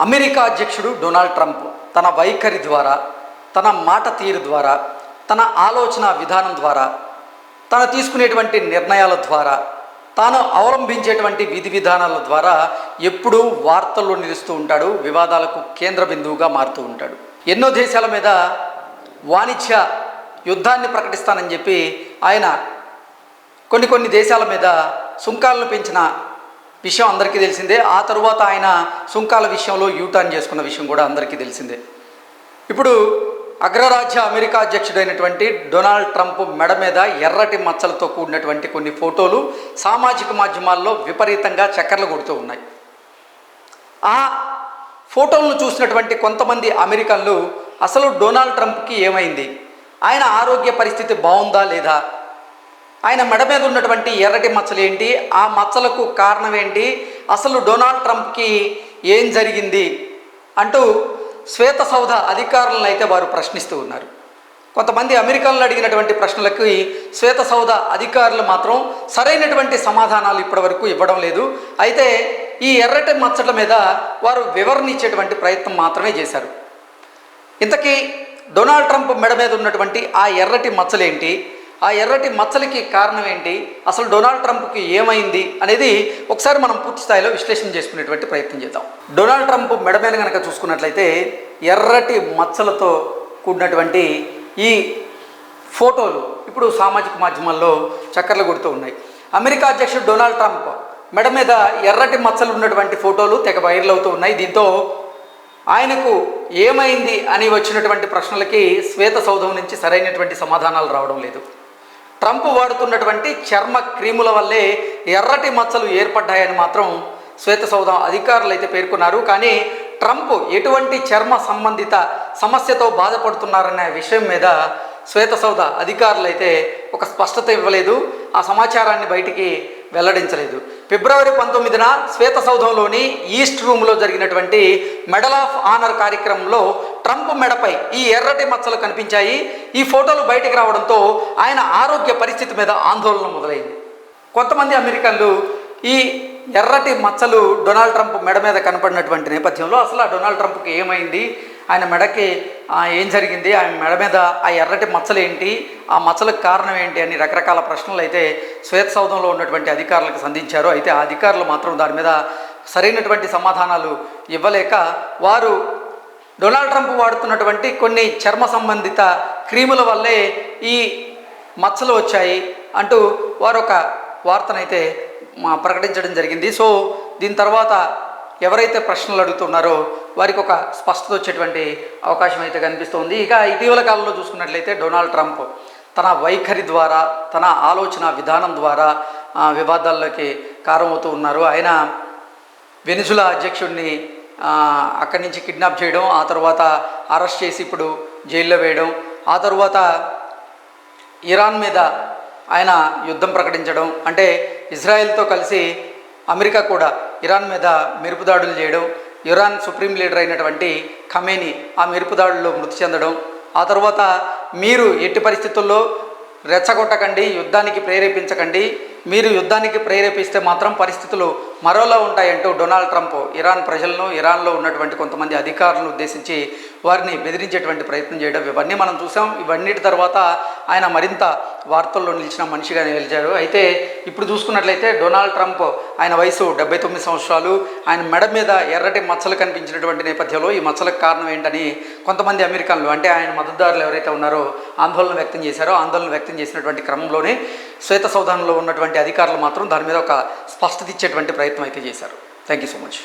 America అధ్యక్షుడు Donald Trump తన వైఖరి ద్వారా, తన మాట తీరు ద్వారా, తన ఆలోచన విధానం ద్వారా, తను తీసుకునేటువంటి నిర్ణయాల ద్వారా, తాను అవలంబించేటువంటి విధి విధానాల ద్వారా ఎప్పుడూ వార్తల్లో నిలుస్తూ ఉంటాడు, వివాదాలకు కేంద్ర బిందువుగా మారుతూ ఉంటాడు. ఎన్నో దేశాల మీద వాణిజ్య యుద్ధాన్ని ప్రకటిస్తానని చెప్పి ఆయన కొన్ని దేశాల మీద సుంకాలను పెంచిన విషయం అందరికీ తెలిసిందే. ఆ తరువాత ఆయన సుంకాల విషయంలో యూటర్న్ చేసుకున్న విషయం కూడా అందరికీ తెలిసిందే. ఇప్పుడు అగ్రరాజ్య అమెరికా అధ్యక్షుడైనటువంటి డొనాల్డ్ ట్రంప్ మెడ మీద ఎర్రటి మచ్చలతో కూడినటువంటి కొన్ని ఫోటోలు సామాజిక మాధ్యమాల్లో విపరీతంగా చక్కర్లు కొడుతూ ఉన్నాయి. ఆ ఫోటోలను చూసినటువంటి కొంతమంది అమెరికన్లు అసలు డొనాల్డ్ ట్రంప్కి ఏమైంది, ఆయన ఆరోగ్య పరిస్థితి బాగుందా లేదా, ఆయన మెడ మీద ఉన్నటువంటి ఎర్రటి మచ్చలు ఏంటి, ఆ మచ్చలకు కారణం ఏంటి, అసలు డొనాల్డ్ ట్రంప్కి ఏం జరిగింది అంటూ శ్వేత సౌధ అధికారులను అయితే వారు ప్రశ్నిస్తూ ఉన్నారు. కొంతమంది అమెరికన్లు అడిగినటువంటి ప్రశ్నలకి శ్వేత సౌధ అధికారులు మాత్రం సరైనటువంటి సమాధానాలు ఇప్పటివరకు ఇవ్వడం లేదు. అయితే ఈ ఎర్రటి మచ్చల మీద వారు వివరణ ఇచ్చేటువంటి ప్రయత్నం మాత్రమే చేశారు. ఇంతకీ డొనాల్డ్ ట్రంప్ మెడ మీద ఉన్నటువంటి ఆ ఎర్రటి మచ్చలేంటి, ఆ ఎర్రటి మచ్చలకి కారణం ఏంటి, అసలు డొనాల్డ్ ట్రంప్కి ఏమైంది అనేది ఒకసారి మనం పూర్తి స్థాయిలో విశ్లేషణ చేసుకునేటువంటి ప్రయత్నం చేద్దాం. డొనాల్డ్ ట్రంప్ మెడ మీద కనుక చూసుకున్నట్లయితే ఎర్రటి మచ్చలతో కూడినటువంటి ఈ ఫోటోలు ఇప్పుడు సామాజిక మాధ్యమాల్లో చక్కర్లు కొడుతూ ఉన్నాయి. అమెరికా అధ్యక్షుడు డొనాల్డ్ ట్రంప్ మెడ మీద ఎర్రటి మచ్చలు ఉన్నటువంటి ఫోటోలు తెగ వైరల్ అవుతూ ఉన్నాయి. దీంతో ఆయనకు ఏమైంది అని వచ్చినటువంటి ప్రశ్నలకి శ్వేత సౌధం నుంచి సరైనటువంటి సమాధానాలు రావడం లేదు. ట్రంప్ వాడుతున్నటువంటి చర్మ క్రీముల వల్లే ఎర్రటి మచ్చలు ఏర్పడ్డాయని మాత్రం శ్వేత సౌధం అధికారులు అయితే పేర్కొన్నారు. కానీ ట్రంప్ ఎటువంటి చర్మ సంబంధిత సమస్యతో బాధపడుతున్నారనే విషయం మీద శ్వేత సౌధ అధికారులు అయితే ఒక స్పష్టత ఇవ్వలేదు, ఆ సమాచారాన్ని బయటికి వెల్లడించలేదు. ఫిబ్రవరి 19న శ్వేత సౌధంలోని ఈస్ట్ రూమ్లో జరిగినటువంటి మెడల్ ఆఫ్ ఆనర్ కార్యక్రమంలో ట్రంప్ మెడపై ఈ ఎర్రటి మచ్చలు కనిపించాయి. ఈ ఫోటోలు బయటికి రావడంతో ఆయన ఆరోగ్య పరిస్థితి మీద ఆందోళన మొదలైంది. కొంతమంది అమెరికన్లు ఈ ఎర్రటి మచ్చలు డొనాల్డ్ ట్రంప్ మెడ మీద కనపడినటువంటి నేపథ్యంలో అసలు ఆ డొనాల్డ్ ట్రంప్కి ఏమైంది, ఆయన మెడకి ఏం జరిగింది, ఆయన మెడ మీద ఆ ఎర్రటి మచ్చలు ఏంటి, ఆ మచ్చలకు కారణం ఏంటి అని రకరకాల ప్రశ్నలు అయితే శ్వేత సౌధంలో ఉన్నటువంటి అధికారులకు సంధించారు. అయితే ఆ అధికారులు మాత్రం దాని మీద సరైనటువంటి సమాధానాలు ఇవ్వలేక వారు డొనాల్డ్ ట్రంప్ వాడుతున్నటువంటి కొన్ని చర్మ సంబంధిత క్రీముల వల్లే ఈ మచ్చలు వచ్చాయి అంటూ వారు ఒక వార్తనైతే ప్రకటించడం జరిగింది. సో దీని తర్వాత ఎవరైతే ప్రశ్నలు అడుగుతున్నారో వారికి ఒక స్పష్టత వచ్చేటువంటి అవకాశం అయితే కనిపిస్తోంది. ఇక ఇటీవల కాలంలో చూసుకున్నట్లయితే డొనాల్డ్ ట్రంప్ తన వైఖరి ద్వారా, తన ఆలోచన విధానం ద్వారా వివాదాల్లోకి కారణమవుతూ ఉన్నారు. ఆయన వెనిజులా అధ్యక్షుడిని అక్కడి నుంచి కిడ్నాప్ చేయడం, ఆ తర్వాత అరెస్ట్ చేసి ఇప్పుడు జైల్లో వేయడం, ఆ తర్వాత ఇరాన్ మీద ఆయన యుద్ధం ప్రకటించడం, అంటే ఇజ్రాయెల్తో కలిసి అమెరికా కూడా ఇరాన్ మీద మెరుపుదాడులు చేయడం, ఇరాన్ సుప్రీం లీడర్ అయినటువంటి ఖమేని ఆ మెరుపుదాడుల్లో మృతి చెందడం, ఆ తర్వాత మీరు ఎట్టి పరిస్థితుల్లో రెచ్చగొట్టకండి, యుద్ధానికి ప్రేరేపించకండి, మీరు యుద్ధానికి ప్రేరేపిస్తే మాత్రం పరిస్థితులు మరోలా ఉంటాయంటూ డొనాల్డ్ ట్రంప్ ఇరాన్ ప్రజలను, ఇరాన్లో ఉన్నటువంటి కొంతమంది అధికారులను ఉద్దేశించి వారిని బెదిరించేటువంటి ప్రయత్నం చేయడం ఇవన్నీ మనం చూసాం. ఇవన్నిటి తర్వాత ఆయన మరింత వార్తల్లో నిలిచిన మనిషిగా నిలిచారు. అయితే ఇప్పుడు చూసుకున్నట్లయితే డొనాల్డ్ ట్రంప్ ఆయన వయసు 79 సంవత్సరాలు, ఆయన మెడ మీద ఎర్రటి మచ్చలు కనిపించినటువంటి నేపథ్యంలో ఈ మచ్చలకు కారణం ఏంటని కొంతమంది అమెరికన్లు, అంటే ఆయన మద్దతుదారులు ఎవరైతే ఉన్నారో ఆందోళన వ్యక్తం చేశారో, ఆందోళన వ్యక్తం చేసినటువంటి క్రమంలోనే శ్వేత సౌధంలో ఉన్నటువంటి అధికారులు మాత్రం దాని మీద ఒక స్పష్టత ఇచ్చేటువంటి ప్రయత్నం అయితే చేశారు. Thank you so much.